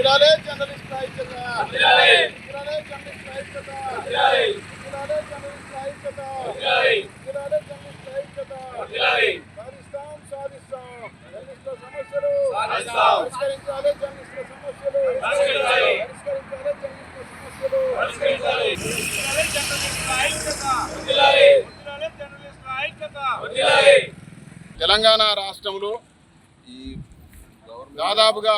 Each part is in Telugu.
వర్ధిల్లాలి జర్నలిస్టుల ఐక్యత, వర్ధిల్లాలి జర్నలిస్టుల ఐక్యత, వర్ధిల్లాలి జర్నలిస్టుల ఐక్యత, వర్ధిల్లాలి జర్నలిస్టుల ఐక్యత, వర్ధిల్లాలి. సాధిస్తాం జర్నలిస్టుల సమస్యలు పరిష్కరించాలి, జర్నలిస్టుల సమస్యలు పరిష్కరించాలి, పరిష్కరించాలి జర్నలిస్టుల ఐక్యత, వర్ధిల్లాలి జర్నలిస్టుల ఐక్యత, వర్ధిల్లాలి. తెలంగాణ రాష్ట్రంలో దాదాపుగా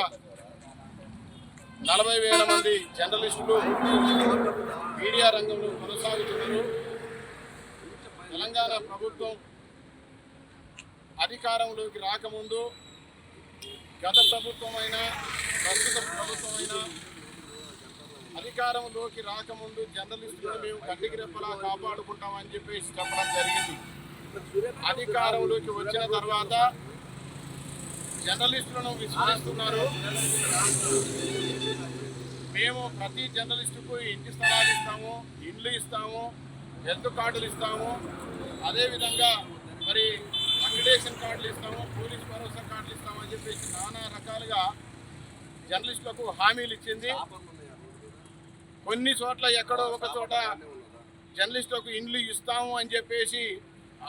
40,000 మంది జర్నలిస్టులు మీడియా రంగంలో కొనసాగుతున్నారు. తెలంగాణ ప్రభుత్వం అధికారంలోకి రాకముందు గత ప్రభుత్వమైనా ప్రస్తుత ప్రభుత్వమైనా అధికారంలోకి రాకముందు జర్నలిస్టులను మేము కంటికి రెప్పలా కాపాడుకుంటామని చెప్పేసి చెప్పడం జరిగింది. అధికారంలోకి వచ్చిన తర్వాత జర్నలిస్టులను విస్మరిస్తున్నారు. మేము ప్రతి జర్నలిస్టుకు ఇంటి స్థలాలు ఇస్తాము, ఇండ్లు ఇస్తాము, హెల్త్ కార్డులు ఇస్తాము, అదేవిధంగా మరి అక్రిడేషన్ కార్డులు ఇస్తాము, పోలీస్ భరోసా కార్డులు ఇస్తాము అని చెప్పేసి నానా రకాలుగా జర్నలిస్టులకు హామీలు ఇచ్చింది. కొన్ని చోట్ల ఎక్కడో ఒక చోట జర్నలిస్టులకు ఇండ్లు ఇస్తాము అని చెప్పేసి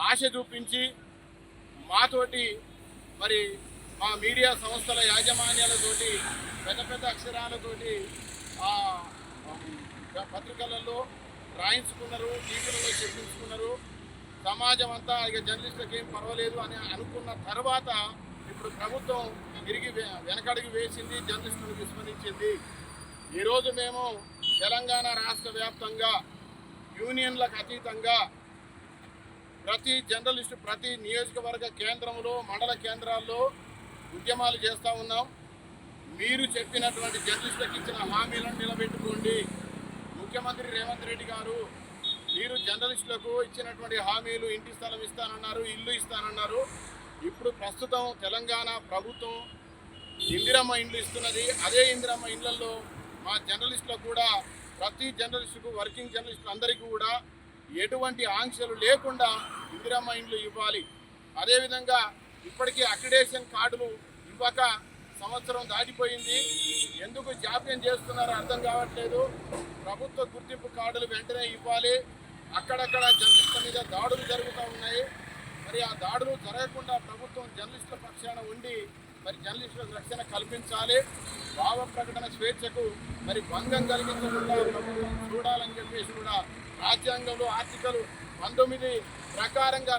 ఆశ చూపించి మాతోటి మరి మా మీడియా సంస్థల యాజమాన్యాలతోటి పెద్ద పెద్ద అక్షరాలతోటి పత్రికలలో రాయించుకున్నారు, టీవీలలో చెప్పించుకున్నారు. సమాజం అంతా ఇక జర్నలిస్టులకు ఏం పర్వాలేదు అని అనుకున్న తర్వాత ఇప్పుడు ప్రభుత్వం తిరిగి వెనకడుగు వేసింది, జర్నలిస్టులను విస్మరించింది. ఈరోజు మేము తెలంగాణ రాష్ట్ర వ్యాప్తంగా యూనియన్లకు అతీతంగా ప్రతి జర్నలిస్టు ప్రతి నియోజకవర్గ కేంద్రంలో మండల కేంద్రాల్లో ఉద్యమాలు చేస్తూ ఉన్నాం. మీరు చెప్పినటువంటి జర్నలిస్టులకు ఇచ్చిన హామీలను నిలబెట్టుకోండి. ముఖ్యమంత్రి రేవంత్ రెడ్డి గారు మీరు జర్నలిస్టులకు ఇచ్చినటువంటి హామీలు ఇంటి స్థలం ఇస్తానన్నారు, ఇల్లు ఇస్తానన్నారు. ఇప్పుడు ప్రస్తుతం తెలంగాణ ప్రభుత్వం ఇందిరమ్మ ఇండ్లు ఇస్తున్నది. అదే ఇందిరమ్మ ఇండ్లలో మా జర్నలిస్టులకు కూడా ప్రతి జర్నలిస్టుకు వర్కింగ్ జర్నలిస్టులు అందరికీ కూడా ఎటువంటి ఆంక్షలు లేకుండా ఇందిరమ్మ ఇండ్లు ఇవ్వాలి. అదేవిధంగా ఇప్పటికీ అక్రిడేషన్ కార్డులు ఇవ్వక సంవత్సరం దాటిపోయింది. ఎందుకు జాప్యం చేస్తున్నారో అర్థం కావట్లేదు. ప్రభుత్వ గుర్తింపు కార్డులు వెంటనే ఇవ్వాలి. అక్కడక్కడ జర్నలిస్టుల మీద దాడులు జరుగుతూ ఉన్నాయి. మరి ఆ దాడులు జరగకుండా ప్రభుత్వం జర్నలిస్టుల పక్షాన ఉండి మరి జర్నలిస్టులకు రక్షణ కల్పించాలి. భావ ప్రకటన స్వేచ్ఛకు మరి భంగం కలిగించకుండా ప్రభుత్వం చూడాలని చెప్పేసి కూడా రాజ్యాంగంలో ఆర్టికల్ 19 ప్రకారంగా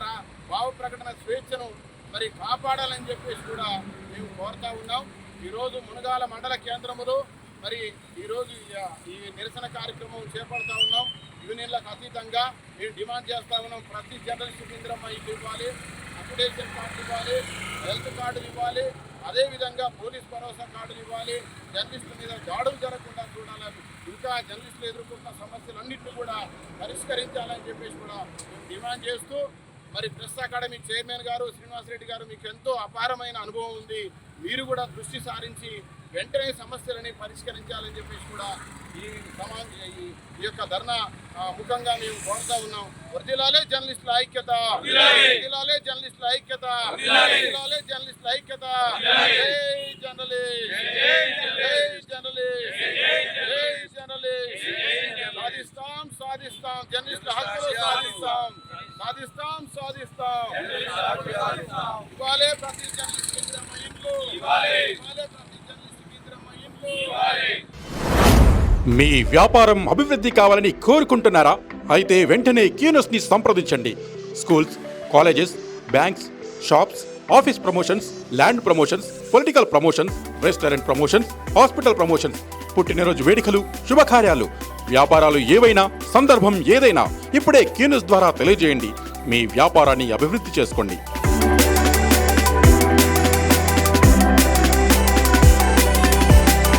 భావ ప్రకటన స్వేచ్ఛను మరి కాపాడాలని చెప్పేసి కూడా మేము కోరుతా ఉన్నాం. ఈరోజు మునగాల మండల కేంద్రములో మరి ఈరోజు ఈ నిరసన కార్యక్రమం చేపడతా ఉన్నాం. యూనియన్లకు అతీతంగా మేము డిమాండ్ చేస్తూ ఉన్నాం. ప్రతి జర్నలిస్టు ఇందిరమ్మ ఇల్లు ఇవ్వాలి, అక్రిడేషన్ కార్డులు ఇవ్వాలి, హెల్త్ కార్డులు ఇవ్వాలి, అదేవిధంగా పోలీస్ భరోసా కార్డులు ఇవ్వాలి. జర్నలిస్టుల మీద దాడులు జరగకుండా చూడాలని, ఇంకా జర్నలిస్టులు ఎదుర్కొంటున్న సమస్యలన్నింటినీ కూడా పరిష్కరించాలని చెప్పేసి కూడా మేము డిమాండ్ చేస్తూ మరి ప్రెస్ అకాడమీ చైర్మన్ గారు శ్రీనివాసరెడ్డి గారు మీకు ఎంతో అపారమైన అనుభవం ఉంది. మీరు కూడా దృష్టి సారించి వెంటనే సమస్యలని పరిష్కరించాలని చెప్పేసి కూడా ఈ యొక్క ధర్నా ముఖంగా మేము కోరుతా ఉన్నాం. వర్ధిల్లాలి జర్నలిస్టుల ఐక్యత, వర్ధిల్లాలి జర్నలిస్టుల ఐక్యత, వర్ధిల్లాలి జర్నలిస్టుల ఐక్యత. జై జర్నలిస్ట్, జై జర్నలిస్ట్, జై జర్నలిస్ట్. సాధిస్తాం సాధిస్తాం జర్నలిస్టుల హక్కులు సాధిస్తాం, సాధిస్తాం సాధిస్తాం. ఇవ్వాలి ప్రతి జర్నలిస్ట్ ఇందిరమ్మ ఇండ్లు, ఇవ్వాలి ప్రతి జర్నలిస్ట్ ఇందిరమ్మ ఇండ్లు. మీ వ్యాపారం అభివృద్ధి కావాలని కోరుకుంటున్నారా? అయితే వెంటనే క్యూనస్ని సంప్రదించండి. Schools, colleges, banks, shops, office promotions, land promotions, political promotions, restaurant promotions, hospital promotions, పుట్టినరోజు వేడుకలు, శుభకార్యాలు, వ్యాపారాలు ఏవైనా, సందర్భం ఏదైనా ఇప్పుడే క్యూనస్ ద్వారా తెలియజేయండి. మీ వ్యాపారాన్ని అభివృద్ధి చేసుకోండి.